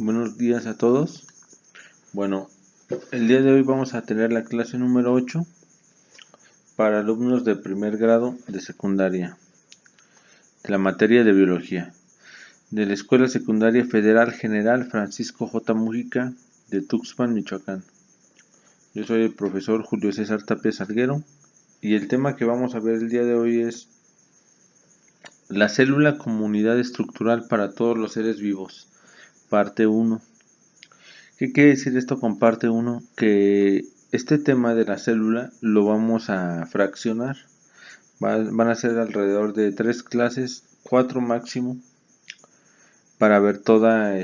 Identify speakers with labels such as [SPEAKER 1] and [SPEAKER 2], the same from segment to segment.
[SPEAKER 1] Buenos días a todos. Bueno, el día de hoy vamos a tener la clase número 8 para alumnos de primer grado de secundaria, de la materia de biología, de la Escuela Secundaria Federal General Francisco J. Mujica de Tuxpan, Michoacán. Yo soy el profesor Julio César Tapia Salguero y el tema que vamos a ver el día de hoy es la célula como unidad estructural para todos los seres vivos, parte 1. ¿Qué quiere decir esto con parte 1? Que este tema de la célula lo vamos a fraccionar. Van a ser alrededor de 3 clases, 4 máximo, para ver toda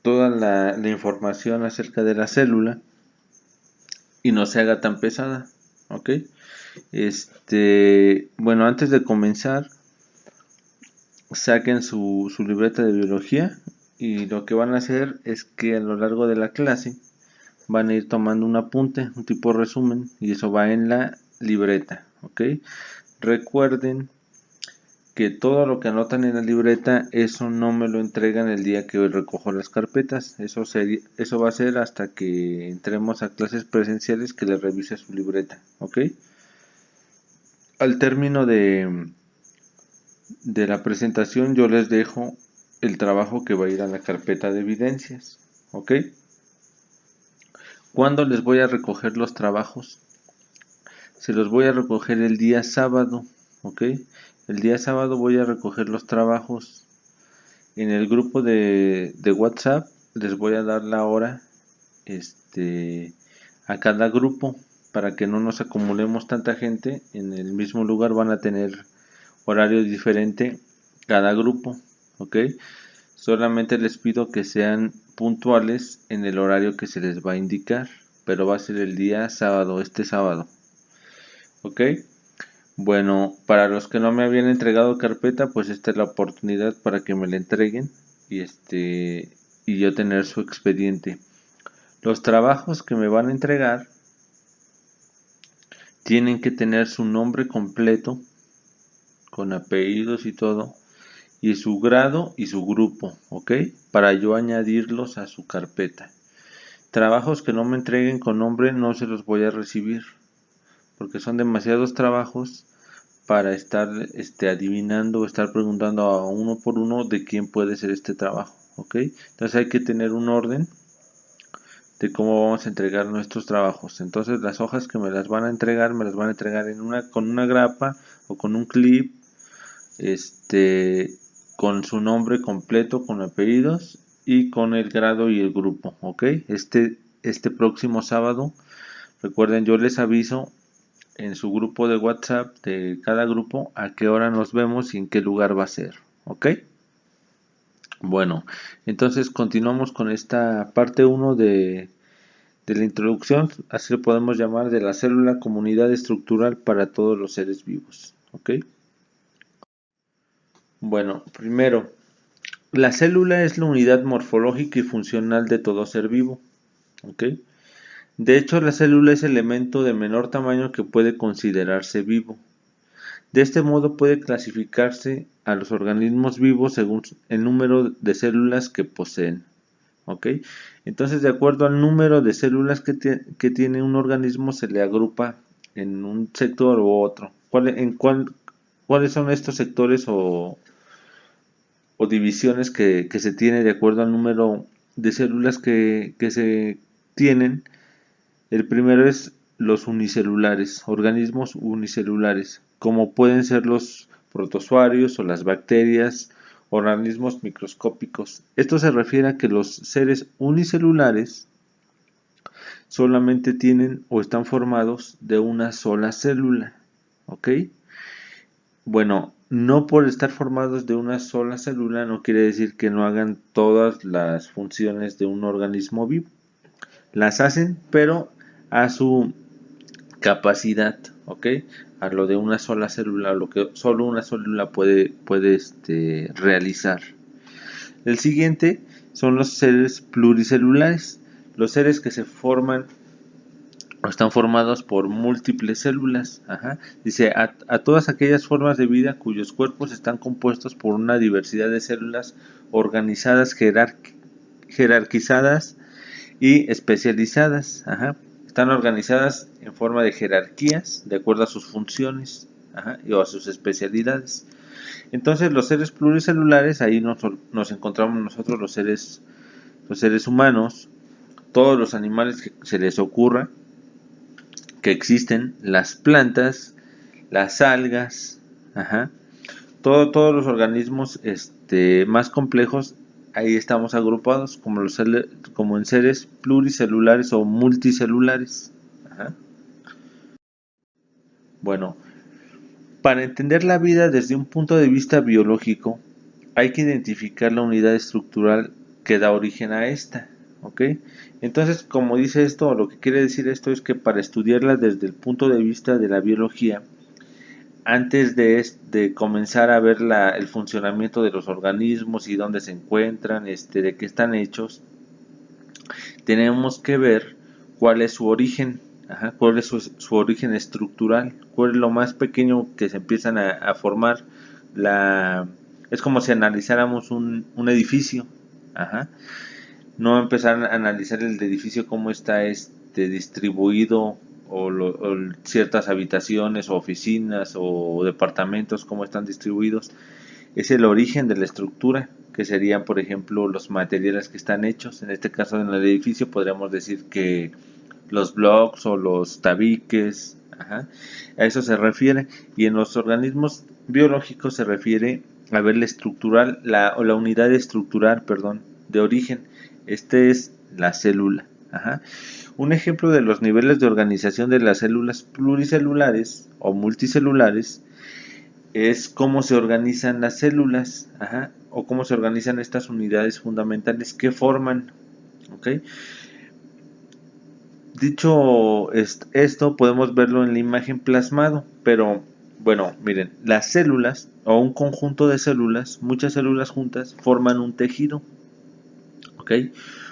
[SPEAKER 1] la información acerca de la célula y no se haga tan pesada. ¿Ok? Bueno, antes de comenzar, saquen su libreta de biología y lo que van a hacer es que a lo largo de la clase van a ir tomando un apunte, un tipo resumen, y eso va en la libreta, ¿ok? Recuerden que todo lo que anotan en la libreta, eso no me lo entregan el día que recojo las carpetas. Eso va a ser hasta que entremos a clases presenciales que les revise su libreta, ¿ok? Al término de la presentación yo les dejo el trabajo que va a ir a la carpeta de evidencias, ¿ok? ¿Cuándo les voy a recoger los trabajos? Se los voy a recoger el día sábado, ¿ok? El día sábado voy a recoger los trabajos en el grupo de WhatsApp. Les voy a dar la hora a cada grupo para que no nos acumulemos tanta gente en el mismo lugar. Van a tener horario diferente cada grupo, ¿ok? Solamente les pido que sean puntuales en el horario que se les va a indicar, pero va a ser el día sábado, este sábado, ¿ok? Bueno, para los que no me habían entregado carpeta, pues esta es la oportunidad para que me la entreguen y yo tener su expediente. Los trabajos que me van a entregar tienen que tener su nombre completo, con apellidos y todo, y su grado y su grupo, ¿ok? Para yo añadirlos a su carpeta. Trabajos que no me entreguen con nombre no se los voy a recibir, porque son demasiados trabajos para estar adivinando o estar preguntando a uno por uno de quién puede ser este trabajo, ¿ok? Entonces hay que tener un orden de cómo vamos a entregar nuestros trabajos. Entonces las hojas que me las van a entregar con una grapa o con un clip, con su nombre completo, con apellidos y con el grado y el grupo, ¿ok? Este próximo sábado, recuerden, yo les aviso en su grupo de WhatsApp de cada grupo a qué hora nos vemos y en qué lugar va a ser, ¿ok? Bueno, entonces continuamos con esta parte 1 de la introducción, así lo podemos llamar, de la célula como unidad estructural para todos los seres vivos, ¿ok? Bueno, primero, la célula es la unidad morfológica y funcional de todo ser vivo, ¿ok? De hecho, la célula es el elemento de menor tamaño que puede considerarse vivo. De este modo puede clasificarse a los organismos vivos según el número de células que poseen, ¿ok? Entonces, de acuerdo al número de células que tiene un organismo, se le agrupa en un sector u otro. ¿Cuáles son estos sectores o divisiones que se tiene de acuerdo al número de células que se tienen? El primero es los unicelulares, organismos unicelulares, como pueden ser los protozoarios o las bacterias, organismos microscópicos. Esto se refiere a que los seres unicelulares solamente tienen o están formados de una sola célula, ¿ok? Bueno, no por estar formados de una sola célula no quiere decir que no hagan todas las funciones de un organismo vivo. Las hacen, pero a su capacidad, ¿ok? A lo de una sola célula, lo que solo una célula puede realizar. El siguiente son los seres pluricelulares, los seres que se forman o están formados por múltiples células. Dice, a todas aquellas formas de vida cuyos cuerpos están compuestos por una diversidad de células organizadas, jerarquizadas y especializadas. Están organizadas en forma de jerarquías de acuerdo a sus funciones o a sus especialidades. Entonces los seres pluricelulares, ahí nos encontramos nosotros los seres humanos, todos los animales que se les ocurra que existen, las plantas, las algas, todos los organismos más complejos, ahí estamos agrupados como en seres pluricelulares o multicelulares. Bueno, para entender la vida desde un punto de vista biológico, hay que identificar la unidad estructural que da origen a esta. ¿Ok? Entonces, como dice esto, lo que quiere decir esto es que para estudiarla desde el punto de vista de la biología, antes de comenzar a ver el funcionamiento de los organismos y dónde se encuentran, de qué están hechos, tenemos que ver cuál es su origen, cuál es su origen estructural, cuál es lo más pequeño que se empiezan a formar. Es como si analizáramos un edificio. No empezar a analizar el edificio cómo está distribuido o ciertas habitaciones o oficinas o departamentos cómo están distribuidos. Es el origen de la estructura, que serían por ejemplo los materiales que están hechos. En este caso en el edificio podríamos decir que los blocks o los tabiques, a eso se refiere. Y en los organismos biológicos se refiere a ver la unidad estructural, de origen. Es la célula. Un ejemplo de los niveles de organización de las células pluricelulares o multicelulares es cómo se organizan las células, o cómo se organizan estas unidades fundamentales que forman. ¿Okay? Dicho esto, podemos verlo en la imagen plasmado, pero bueno, miren, las células o un conjunto de células, muchas células juntas, forman un tejido. ¿Ok?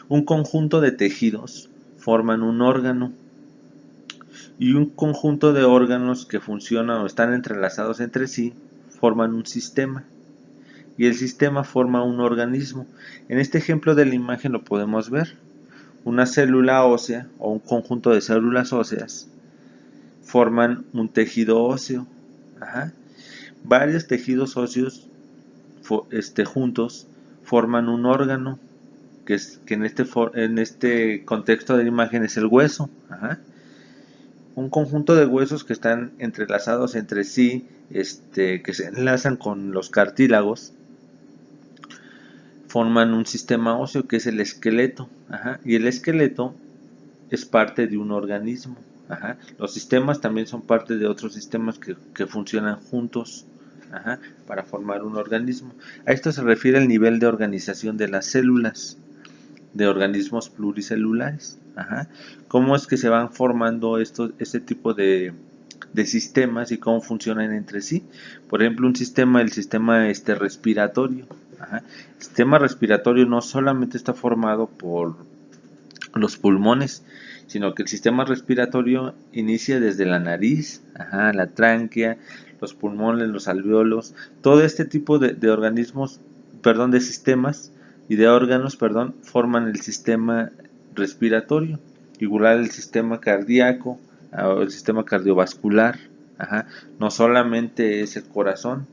[SPEAKER 1] Un conjunto de tejidos forman un órgano y un conjunto de órganos que funcionan o están entrelazados entre sí forman un sistema y el sistema forma un organismo. En este ejemplo de la imagen lo podemos ver. Una célula ósea o un conjunto de células óseas forman un tejido óseo. Varios tejidos óseos juntos forman un órgano que en este contexto de la imagen es el hueso. Un conjunto de huesos que están entrelazados entre sí, que se enlazan con los cartílagos, forman un sistema óseo que es el esqueleto. Y el esqueleto es parte de un organismo. Los sistemas también son parte de otros sistemas que funcionan juntos para formar un organismo. A esto se refiere el nivel de organización de las células de organismos pluricelulares. Cómo es que se van formando este tipo de sistemas y cómo funcionan entre sí. Por ejemplo, el sistema respiratorio. El sistema respiratorio no solamente está formado por los pulmones, sino que el sistema respiratorio inicia desde la nariz, la tráquea, los pulmones, los alvéolos, todo este tipo de organismos, de sistemas y de órganos, forman el sistema respiratorio. Igual el sistema cardíaco, el sistema cardiovascular, no solamente es el corazón,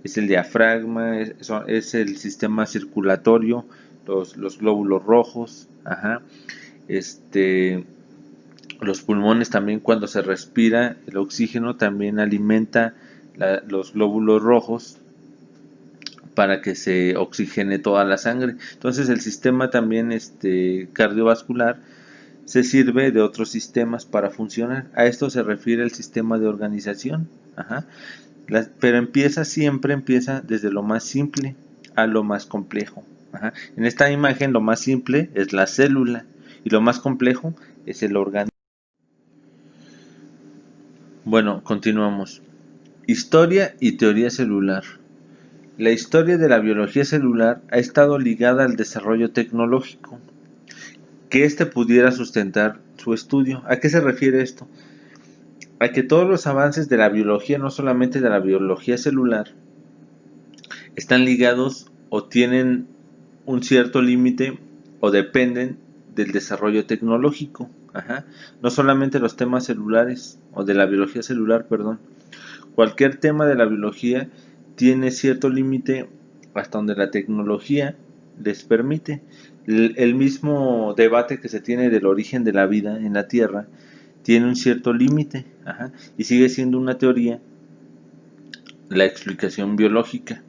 [SPEAKER 1] es el diafragma, es el sistema circulatorio, los glóbulos rojos, los pulmones también, cuando se respira el oxígeno también alimenta los glóbulos rojos para que se oxigene toda la sangre. Entonces el sistema también cardiovascular se sirve de otros sistemas para funcionar. A esto se refiere el sistema de organización. Pero siempre empieza desde lo más simple a lo más complejo. En esta imagen lo más simple es la célula y lo más complejo es el organismo. Bueno, continuamos. Historia y teoría celular. La historia de la biología celular ha estado ligada al desarrollo tecnológico que pudiera sustentar su estudio. ¿A qué se refiere esto? A que todos los avances de la biología, no solamente de la biología celular, están ligados o tienen un cierto límite o dependen del desarrollo tecnológico. Ajá. No solamente los temas celulares o de la biología celular, perdón. Cualquier tema de la biología tiene cierto límite hasta donde la tecnología les permite. El mismo debate que se tiene del origen de la vida en la Tierra tiene un cierto límite, y sigue siendo una teoría la explicación biológica.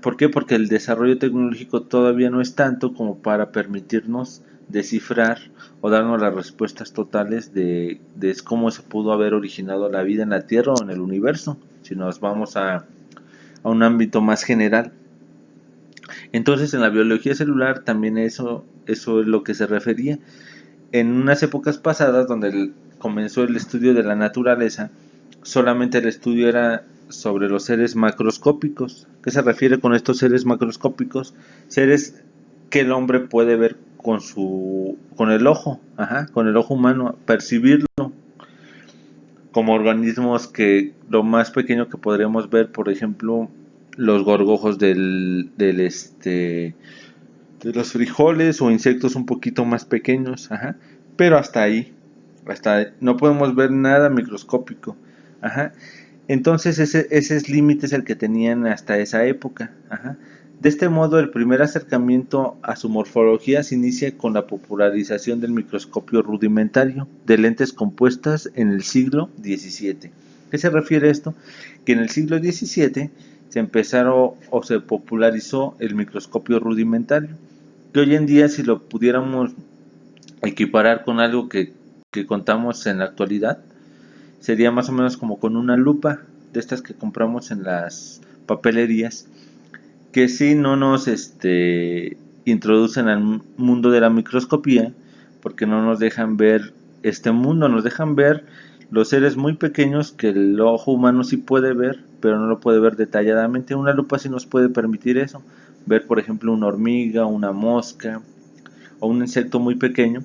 [SPEAKER 1] ¿Por qué? Porque el desarrollo tecnológico todavía no es tanto como para permitirnos descifrar o darnos las respuestas totales de cómo se pudo haber originado la vida en la Tierra o en el universo, si nos vamos a un ámbito más general. Entonces, en la biología celular también eso es lo que se refería. En unas épocas pasadas, donde comenzó el estudio de la naturaleza, solamente el estudio era sobre los seres macroscópicos. ¿Qué se refiere con estos seres macroscópicos? Seres que el hombre puede ver con el ojo, con el ojo humano, percibirlo, como organismos que lo más pequeño que podríamos ver, por ejemplo, los gorgojos de los frijoles o insectos un poquito más pequeños, pero hasta ahí, no podemos ver nada microscópico, entonces ese límite es el que tenían hasta esa época, De este modo, el primer acercamiento a su morfología se inicia con la popularización del microscopio rudimentario de lentes compuestas en el siglo XVII. ¿Qué se refiere a esto? Que en el siglo XVII se empezaron o se popularizó el microscopio rudimentario, que hoy en día, si lo pudiéramos equiparar con algo que contamos en la actualidad, sería más o menos como con una lupa de estas que compramos en las papelerías, que sí no nos introducen al mundo de la microscopía, porque no nos dejan ver este mundo, nos dejan ver los seres muy pequeños que el ojo humano sí puede ver, pero no lo puede ver detalladamente. Una lupa sí nos puede permitir eso, ver por ejemplo una hormiga, una mosca o un insecto muy pequeño.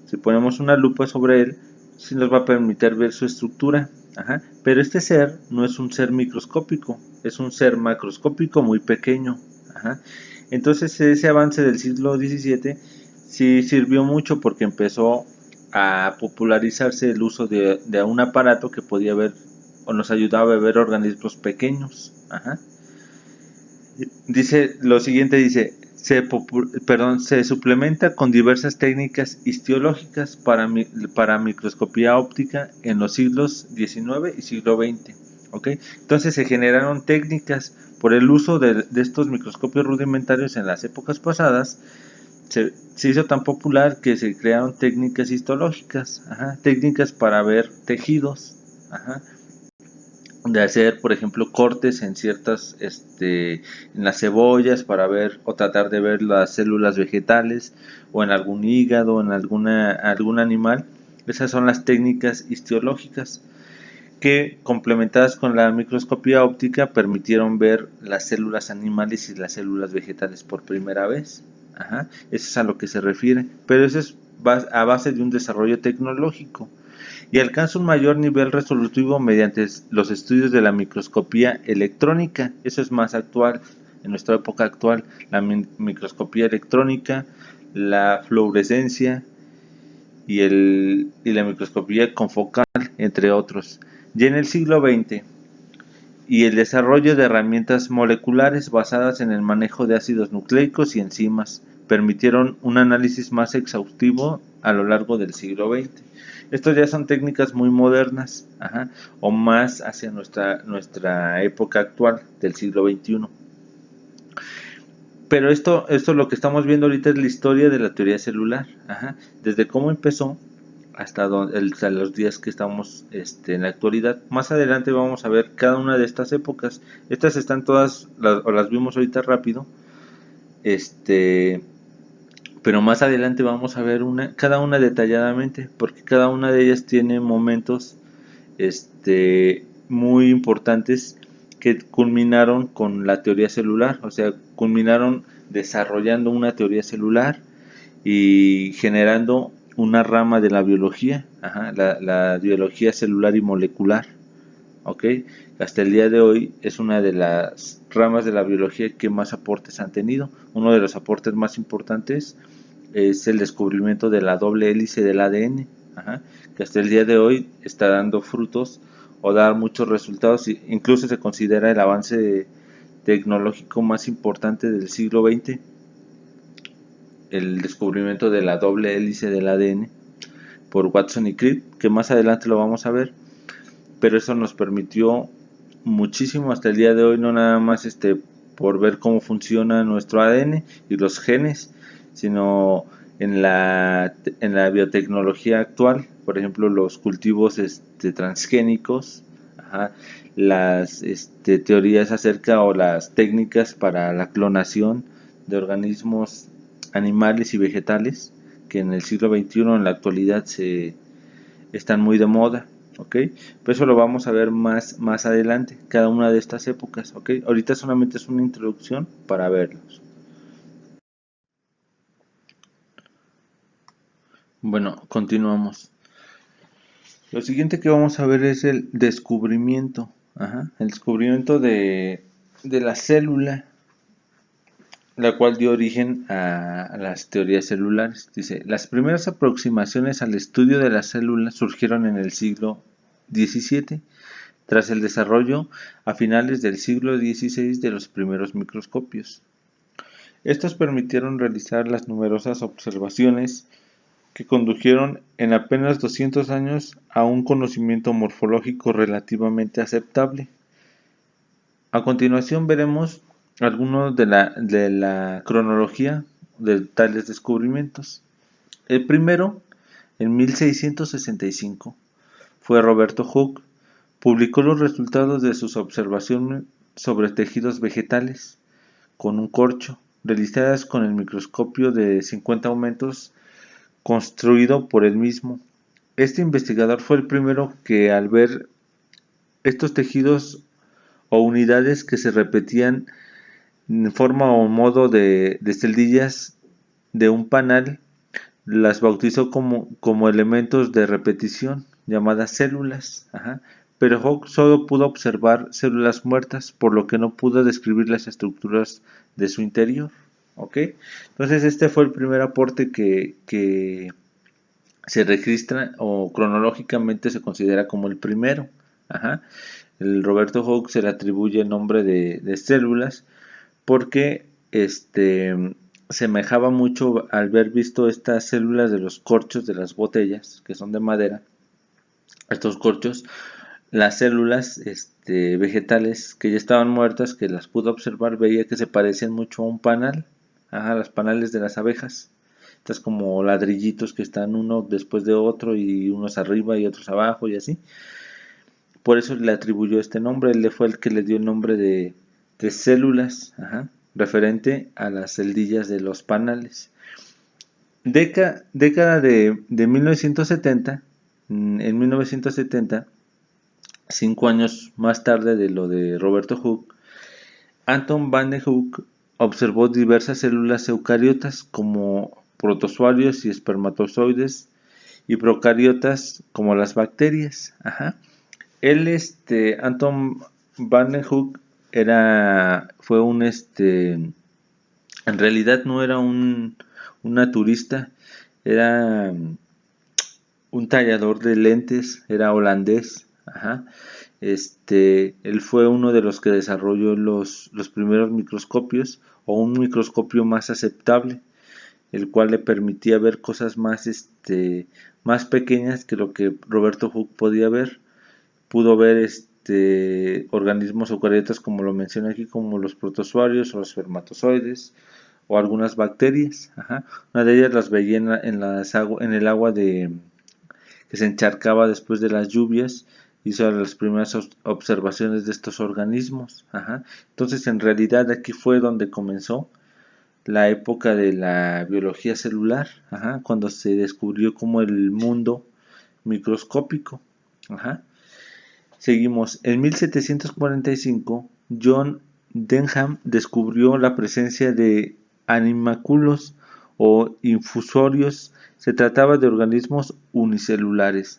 [SPEAKER 1] Si ponemos una lupa sobre él, sí nos va a permitir ver su estructura. Pero este ser no es un ser microscópico, es un ser macroscópico muy pequeño. Entonces ese avance del siglo XVII sí sirvió mucho, porque empezó a popularizarse el uso de un aparato que podía ver o nos ayudaba a ver organismos pequeños. Dice lo siguiente, se suplementa con diversas técnicas histiológicas para microscopía óptica en los siglos XIX y siglo XX. ¿Okay? Entonces se generaron técnicas por el uso de estos microscopios rudimentarios en las épocas pasadas. Se hizo tan popular que se crearon técnicas histológicas, técnicas para ver tejidos, de hacer, por ejemplo, cortes en ciertas, en las cebollas, para ver o tratar de ver las células vegetales, o en algún hígado, en algún animal. Esas son las técnicas histiológicas, que complementadas con la microscopía óptica permitieron ver las células animales y las células vegetales por primera vez. Eso es a lo que se refiere, pero eso es a base de un desarrollo tecnológico, y alcanza un mayor nivel resolutivo mediante los estudios de la microscopía electrónica. Eso es más actual, en nuestra época actual, la microscopía electrónica, la fluorescencia y la microscopía confocal, entre otros. Ya en el siglo XX, y el desarrollo de herramientas moleculares basadas en el manejo de ácidos nucleicos y enzimas permitieron un análisis más exhaustivo a lo largo del siglo XX. Estos ya son técnicas muy modernas, o más hacia nuestra época actual del siglo XXI. Pero esto lo que estamos viendo ahorita es la historia de la teoría celular, desde cómo empezó hasta los días que estamos en la actualidad. Más adelante vamos a ver cada una de estas épocas. Estas están todas, las vimos ahorita rápido, pero más adelante vamos a ver cada una detalladamente, porque cada una de ellas tiene momentos muy importantes que culminaron con la teoría celular, o sea, culminaron desarrollando una teoría celular y generando una rama de la biología, la biología celular y molecular, ¿ok? Hasta el día de hoy es una de las ramas de la biología que más aportes han tenido. Uno de los aportes más importantes es el descubrimiento de la doble hélice del ADN, que hasta el día de hoy está dando frutos o dar muchos resultados, incluso se considera el avance tecnológico más importante del siglo XX, el descubrimiento de la doble hélice del ADN por Watson y Crick, que más adelante lo vamos a ver, pero eso nos permitió muchísimo hasta el día de hoy, no nada más por ver cómo funciona nuestro ADN y los genes, sino en la biotecnología actual, por ejemplo los cultivos transgénicos, las teorías acerca o las técnicas para la clonación de organismos animales y vegetales, que en el siglo XXI en la actualidad están muy de moda. ¿Ok? Pero eso lo vamos a ver más adelante, cada una de estas épocas. ¿Ok? Ahorita solamente es una introducción para verlos. Bueno, continuamos. Lo siguiente que vamos a ver es el descubrimiento. El descubrimiento de la célula, la cual dio origen a las teorías celulares. Dice, las primeras aproximaciones al estudio de la célula surgieron en el siglo XVII, tras el desarrollo a finales del siglo XVI de los primeros microscopios. Estos permitieron realizar las numerosas observaciones que condujeron en apenas 200 años a un conocimiento morfológico relativamente aceptable. A continuación veremos algunos de la cronología de tales descubrimientos. El primero, en 1665, fue Roberto Hooke. Publicó los resultados de sus observaciones sobre tejidos vegetales con un corcho, realizadas con el microscopio de 50 aumentos construido por él mismo. Este investigador fue el primero que, al ver estos tejidos o unidades que se repetían en forma o modo de celdillas de un panal, las bautizó como elementos de repetición, llamadas células. Pero Hooke solo pudo observar células muertas, por lo que no pudo describir las estructuras de su interior. ¿Ok? Entonces este fue el primer aporte que se registra o cronológicamente se considera como el primero. El Roberto Hooke se le atribuye el nombre de células porque semejaba mucho al haber visto estas células de los corchos de las botellas, que son de madera. Estos corchos, las células vegetales que ya estaban muertas, que las pudo observar, veía que se parecían mucho a un panal, los panales de las abejas. Estas como ladrillitos que están uno después de otro y unos arriba y otros abajo y así. Por eso le atribuyó este nombre, él fue el que le dio el nombre de células, referente a las celdillas de los panales. Década de 1970, en 1970, 5 años más tarde de lo de Roberto Hooke, Anton van der Hooke observó diversas células eucariotas como protozoarios y espermatozoides y procariotas como las bacterias. Él, Anton van der Hooke fue un, en realidad no era un naturista, era un tallador de lentes, era holandés. Él fue uno de los que desarrolló los primeros microscopios o un microscopio más aceptable, el cual le permitía ver cosas más pequeñas que lo que Roberto Hooke podía ver. Pudo ver organismos eucariotas, como lo menciona aquí, como los protozoarios o los espermatozoides o algunas bacterias. Una de ellas las veía en el agua que se encharcaba después de las lluvias. Hizo las primeras observaciones de estos organismos. Entonces, en realidad aquí fue donde comenzó la época de la biología celular, cuando se descubrió como el mundo microscópico. Seguimos. En 1745, John Denham descubrió la presencia de animalculos o infusorios. Se trataba de organismos unicelulares.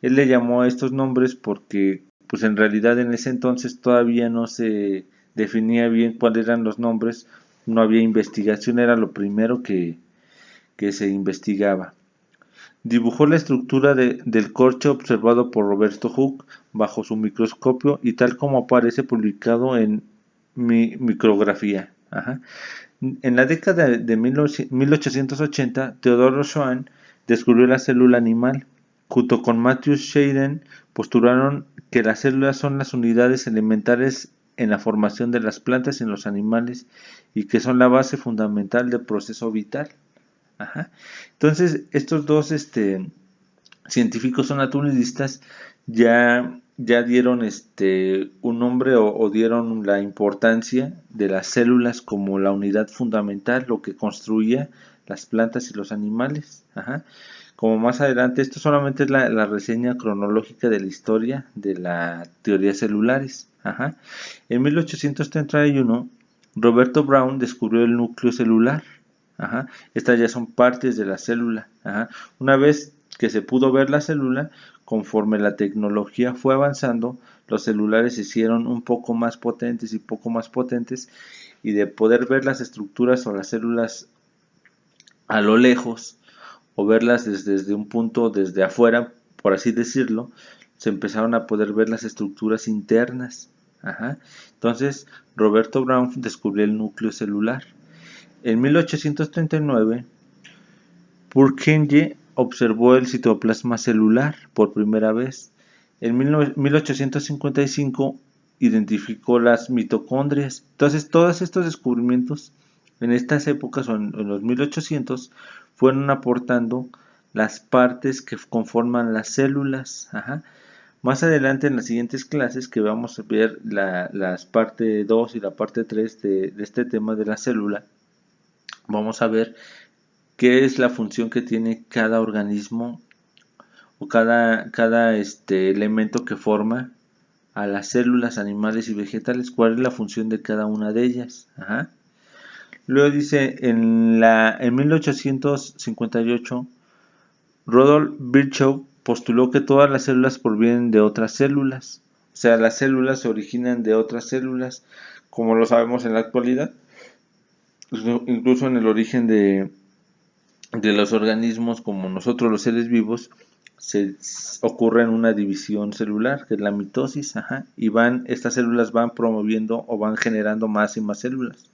[SPEAKER 1] Él le llamó a estos nombres porque pues en realidad en ese entonces todavía no se definía bien cuáles eran los nombres, no había investigación, era lo primero que se investigaba. Dibujó la estructura del corcho observado por Roberto Hooke bajo su microscopio y tal como aparece publicado en Micrografía. En la década de 1880, Theodore Schwann descubrió la célula animal. Junto con Matthew Scheiden postularon que las células son las unidades elementales en la formación de las plantas y en los animales y que son la base fundamental del proceso vital. Entonces, estos dos científicos o naturalistas ya dieron un nombre o dieron la importancia de las células como la unidad fundamental, lo que construía las plantas y los animales. Como más adelante, esto solamente es la reseña cronológica de la historia de la teoría celulares. En 1831, Roberto Brown descubrió el núcleo celular. Estas ya son partes de la célula. Una vez que se pudo ver la célula, conforme la tecnología fue avanzando, los celulares se hicieron un poco más potentes y de poder ver las estructuras o las células a lo lejos o verlas desde un punto desde afuera, por así decirlo, se empezaron a poder ver las estructuras internas. Entonces, Roberto Brown descubrió el núcleo celular. En 1839, Purkinje observó el citoplasma celular por primera vez. En 1855 identificó las mitocondrias. Entonces, todos estos descubrimientos en estas épocas o en los 1800 fueron aportando las partes que conforman las células. Más adelante en las siguientes clases que vamos a ver las parte 2 y la parte 3 de este tema de la célula, vamos a ver qué es la función que tiene cada organismo o cada elemento que forma a las células animales y vegetales, cuál es la función de cada una de ellas. Luego dice, en 1858, Rudolf Virchow postuló que todas las células provienen de otras células. O sea, las células se originan de otras células, como lo sabemos en la actualidad. Incluso en el origen de los organismos, como nosotros los seres vivos, se ocurre en una división celular, que es la mitosis, y estas células van promoviendo o van generando más y más células.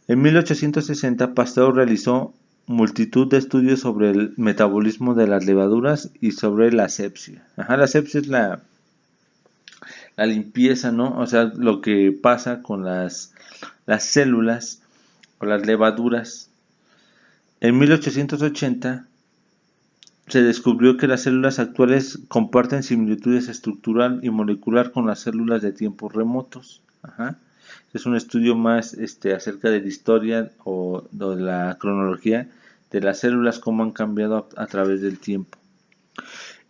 [SPEAKER 1] En 1860, Pasteur realizó multitud de estudios sobre el metabolismo de las levaduras y sobre la asepsia. La asepsia es la limpieza, ¿no? O sea, lo que pasa con las células o las levaduras. En 1880 se descubrió que las células actuales comparten similitudes estructural y molecular con las células de tiempos remotos. Es un estudio más acerca de la historia o de la cronología de las células, cómo han cambiado a través del tiempo.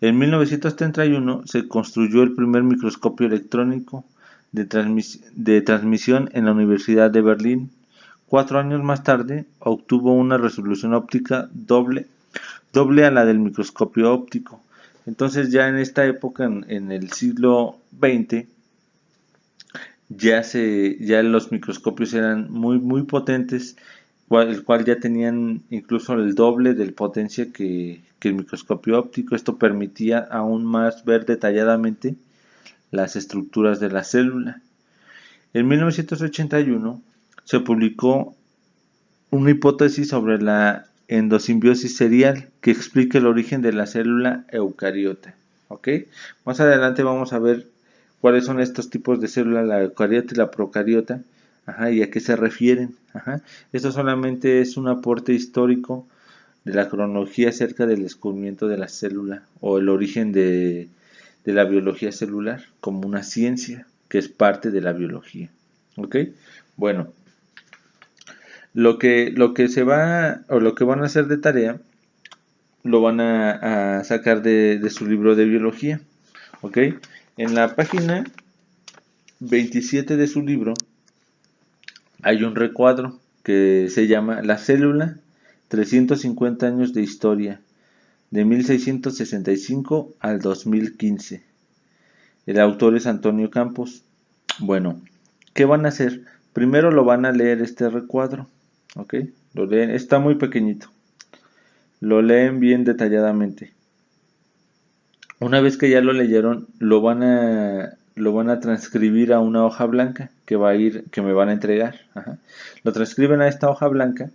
[SPEAKER 1] En 1931 se construyó el primer microscopio electrónico de transmisión en la Universidad de Berlín. 4 años más tarde obtuvo una resolución óptica doble a la del microscopio óptico. Entonces ya en esta época, en el siglo XX, ya los microscopios eran muy potentes, el cual ya tenían incluso el doble de potencia que el microscopio óptico. Esto permitía aún más ver detalladamente las estructuras de la célula. En 1981 se publicó una hipótesis sobre la endosimbiosis serial que explica el origen de la célula eucariota. Más adelante vamos a ver cuáles son estos tipos de células, la eucariota y la procariota, y a qué se refieren. Esto solamente es un aporte histórico de la cronología acerca del descubrimiento de la célula o el origen de la biología celular como una ciencia que es parte de la biología. Bueno, lo que se va o lo que van a hacer de tarea lo van a sacar de su libro de biología. En la página 27 de su libro hay un recuadro que se llama La célula 350 años de historia, de 1665 al 2015. El autor es Antonio Campos. Bueno, ¿qué van a hacer? Primero lo van a leer este recuadro, ¿ok? Lo leen, está muy pequeñito. Lo leen bien detalladamente. Una vez que ya lo leyeron, lo van a transcribir a una hoja blanca que me van a entregar. Ajá. Lo transcriben a esta hoja blanca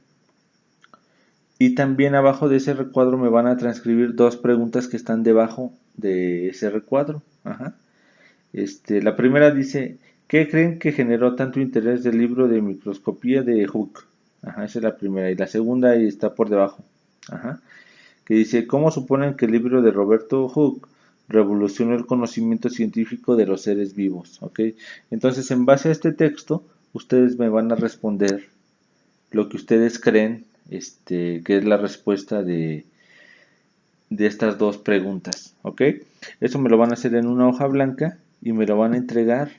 [SPEAKER 1] y también abajo de ese recuadro me van a transcribir dos preguntas que están debajo de ese recuadro. Ajá. La primera dice, ¿qué creen que generó tanto interés del libro de microscopía de Hooke? Ajá, esa es la primera. Y la segunda ahí está por debajo. Ajá. Que dice, ¿cómo suponen que el libro de Roberto Hooke revolucionó el conocimiento científico de los seres vivos? ¿Ok? Entonces, en base a este texto, ustedes me van a responder lo que ustedes creen que es la respuesta de estas dos preguntas. ¿Ok? Eso me lo van a hacer en una hoja blanca y me lo van a entregar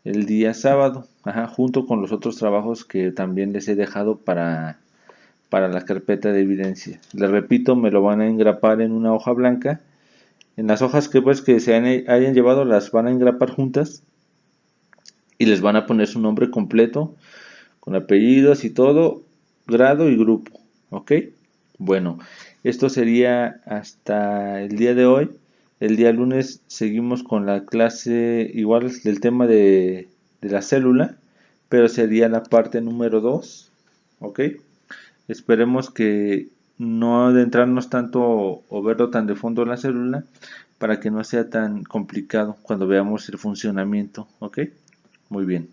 [SPEAKER 1] el día sábado, ajá, junto con los otros trabajos que también les he dejado para la carpeta de evidencia. Les repito, me lo van a engrapar en una hoja blanca. En las hojas que se hayan llevado las van a engrapar juntas y les van a poner su nombre completo, con apellidos y todo, grado y grupo. ¿Ok? Bueno, esto sería hasta el día de hoy. El día lunes seguimos con la clase igual del tema de la célula, pero sería la parte número 2. ¿Ok? Esperemos que no adentrarnos tanto o verlo tan de fondo la célula para que no sea tan complicado cuando veamos el funcionamiento. ¿Ok? Muy bien.